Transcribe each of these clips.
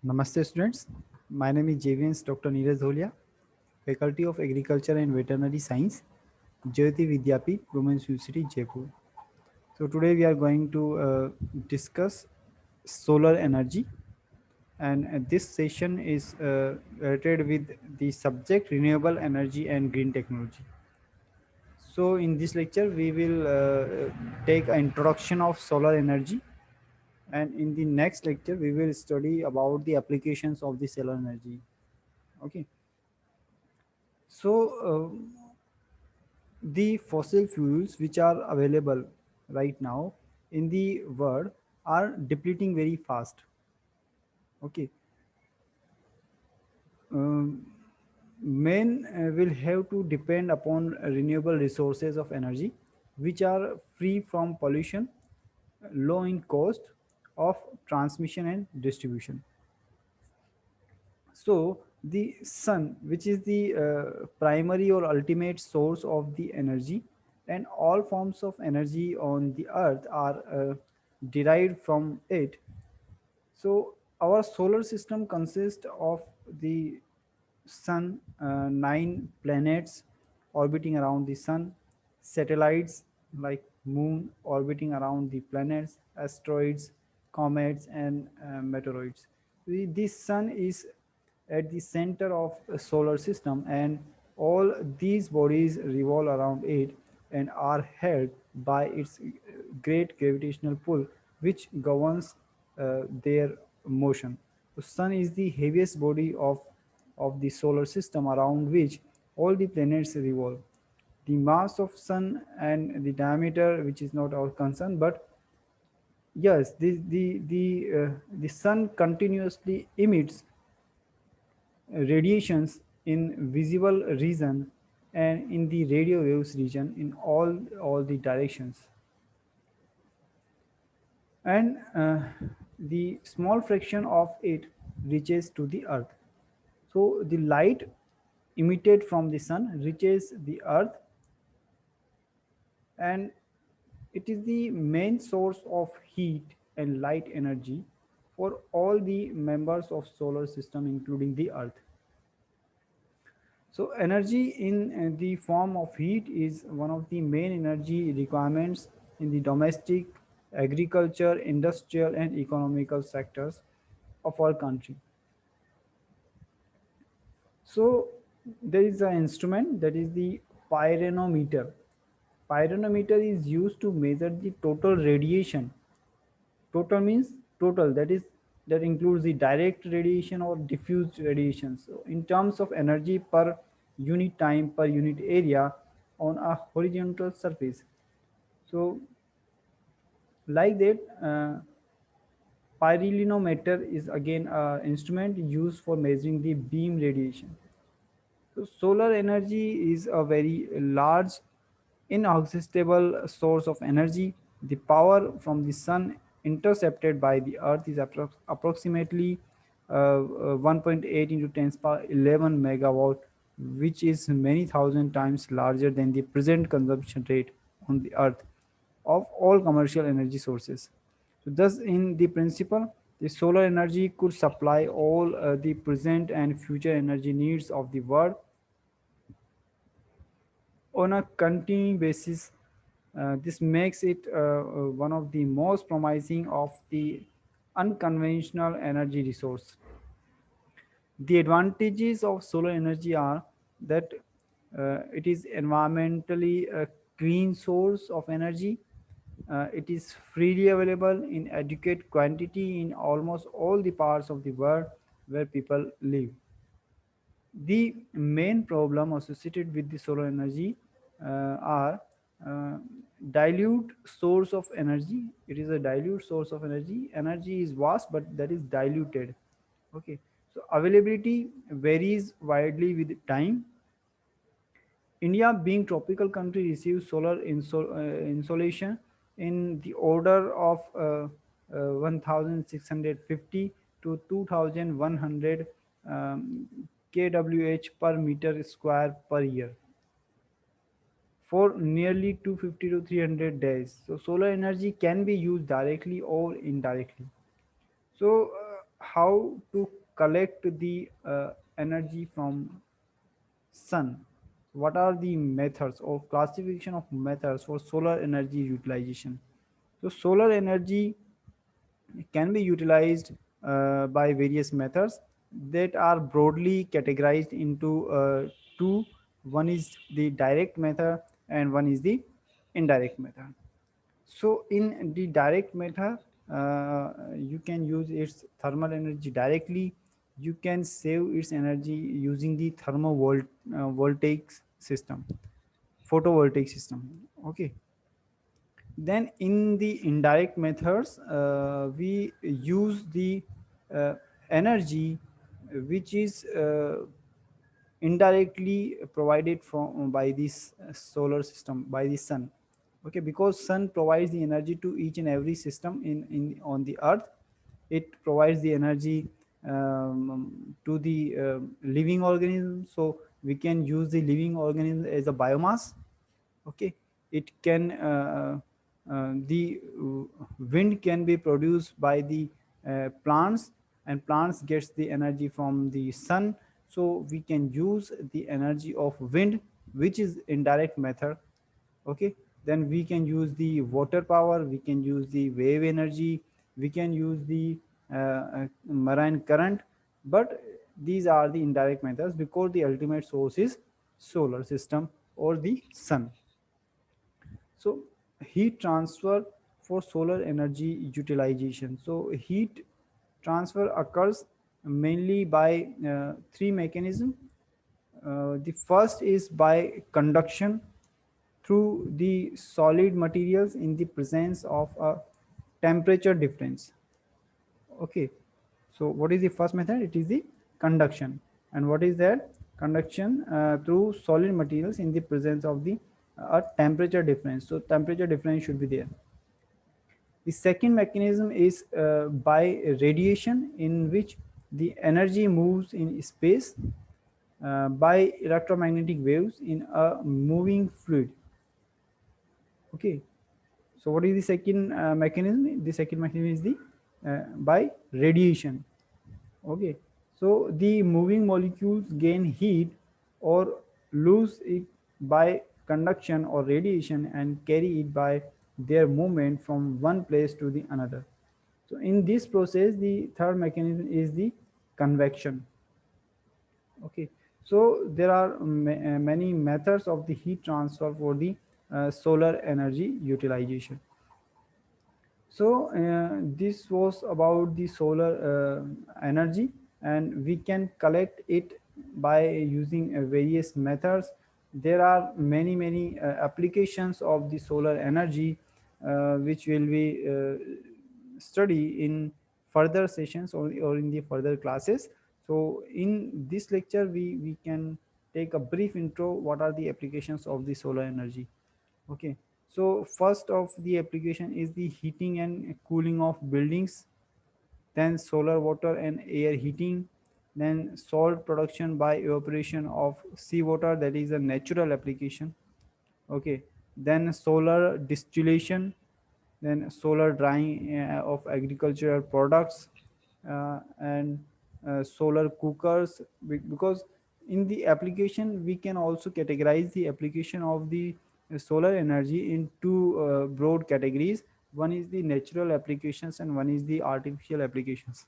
Namaste students. My name is JVN's Dr. Neeraj Dholia, Faculty of Agriculture and Veterinary Science, Jyoti Vidyapeeth, Women's University, Jaipur. So today we are going to discuss solar energy, and this session is related with the subject renewable energy and green technology. So in this lecture we will take an introduction of solar energy, and in the next lecture we will study about the applications of the solar energy. Okay. So, the fossil fuels which are available right now in the world are depleting very fast. Okay, um, men will have to depend upon renewable resources of energy which are free from pollution, low in cost of transmission and distribution. So the sun, which is the primary or ultimate source of the energy, and all forms of energy on the earth are derived from it. So our solar system consists of the sun, nine planets orbiting around the sun, satellites like moon orbiting around the planets, asteroids, comets, and meteoroids. This sun is at the center of a solar system, and all these bodies revolve around it and are held by its great gravitational pull, which governs their motion. The sun is the heaviest body of the solar system around which all the planets revolve. The mass of sun and the diameter, which is not our concern, but yes, the sun continuously emits radiations in visible region and in the radio waves region in all the directions, and the small fraction of it reaches to the earth. So the light emitted from the sun reaches the earth, and it is the main source of heat and light energy for all the members of solar system including the earth. So energy in the form of heat is one of the main energy requirements in the domestic, agriculture, industrial and economical sectors of our country. So there is an instrument that is the pyranometer. Pyranometer is used to measure the total radiation. Total means total, that is, that includes the direct radiation or diffused radiation. So in terms of energy per unit time per unit area on a horizontal surface. So like that, pyranometer is again an instrument used for measuring the beam radiation. So solar energy is a very large, inexhaustible source of energy. The power from the sun intercepted by the earth is approximately 1.8 into 10 power 11 megawatt, which is many thousand times larger than the present consumption rate on the earth of all commercial energy sources. So thus, in the principle, the solar energy could supply all the present and future energy needs of the world on a continuing basis. This makes it one of the most promising of the unconventional energy resource. The advantages of solar energy are that it is environmentally a clean source of energy. It is freely available in adequate quantity in almost all the parts of the world where people live. The main problem associated with the solar energy are uh, dilute source of energy. It is a dilute source of energy. Energy is vast, but that is diluted. Okay, so availability varies widely with time. India, being tropical country, receives solar insolation in the order of 1,650 to 2,100 um, kWh per meter square per year for nearly 250 to 300 days. So solar energy can be used directly or indirectly. So how to collect the energy from sun. What are the methods or classification of methods for solar energy utilization? So solar energy can be utilized by various methods that are broadly categorized into two. One is the direct method and one is the indirect method. So in the direct method, you can use its thermal energy directly. You can save its energy using the voltaic system, photovoltaic system. Okay. Then in the indirect methods, we use the uh, energy which is indirectly provided from by this solar system, by the sun. Okay, because sun provides the energy to each and every system in on the earth. It provides the energy to the living organism, so we can use the living organism as a biomass. Okay, it can the wind can be produced by the plants, and plants gets the energy from the sun, so we can use the energy of wind, which is indirect method. Okay, then we can use the water power, we can use the wave energy, we can use the marine current, but these are the indirect methods because the ultimate source is solar system or the sun. So heat transfer for solar energy utilization. So heat transfer occurs mainly by three mechanisms. The first is by conduction through the solid materials in the presence of a temperature difference. Okay, so what is the first method? It is the conduction. And what is that? Conduction through solid materials in the presence of the a temperature difference. So temperature difference should be there. The second mechanism is by radiation, in which the energy moves in space by electromagnetic waves in a moving fluid. Okay, so what is the second mechanism? The second mechanism is the by radiation. Okay, so the moving molecules gain heat or lose it by conduction or radiation and carry it by their movement from one place to the another. So in this process, the third mechanism is the convection. Okay, so there are many methods of the heat transfer for the solar energy utilization. So this was about the solar energy, and we can collect it by using various methods. There are many applications of the solar energy which will be study in further sessions or in the further classes. So in this lecture we can take a brief intro what are the applications of the solar energy. Okay, so first of the application is the heating and cooling of buildings, then solar water and air heating, then salt production by evaporation of seawater, that is a natural application. Okay, then solar distillation, then solar drying of agricultural products, and solar cookers, because in the application we can also categorize the application of the solar energy into broad categories. One is the natural applications and one is the artificial applications.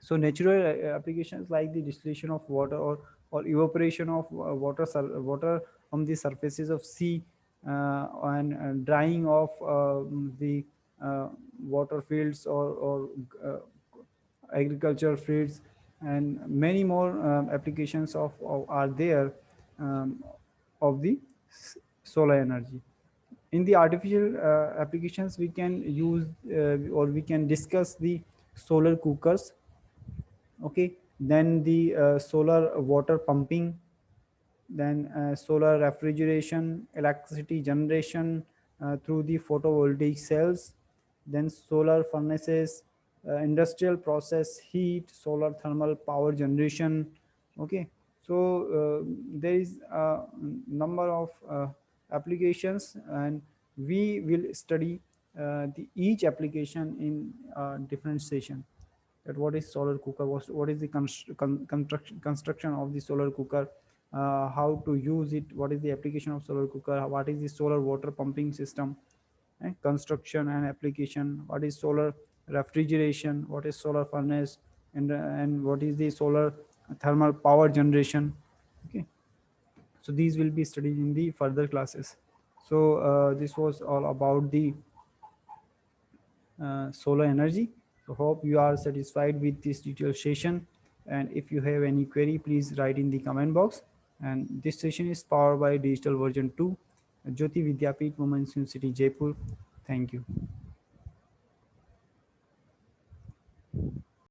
So natural applications like the distillation of water or evaporation of water from the surfaces of sea, and drying of the uh, water fields or uh, agriculture fields, and many more applications are there um, of the solar energy. In the artificial applications we can use or we can discuss the solar cookers. Okay, then the solar water pumping, then solar refrigeration, electricity generation through the photovoltaic cells, then solar furnaces, industrial process heat, solar thermal power generation. Okay, so there is a number of applications, and we will study the each application in different session. that what is solar cooker, what is the construction of the solar cooker, how to use it, what is the application of solar cooker, what is the solar water pumping system, and construction and application, what is solar refrigeration, what is solar furnace, and what is the solar thermal power generation. Okay, so these will be studied in the further classes. So this was all about the solar energy. So hope you are satisfied with this detailed session, and if you have any query, please write in the comment box. And this session is powered by Digital Version 2, Jyoti Vidyapeeth Women's University, Jaipur. Thank you.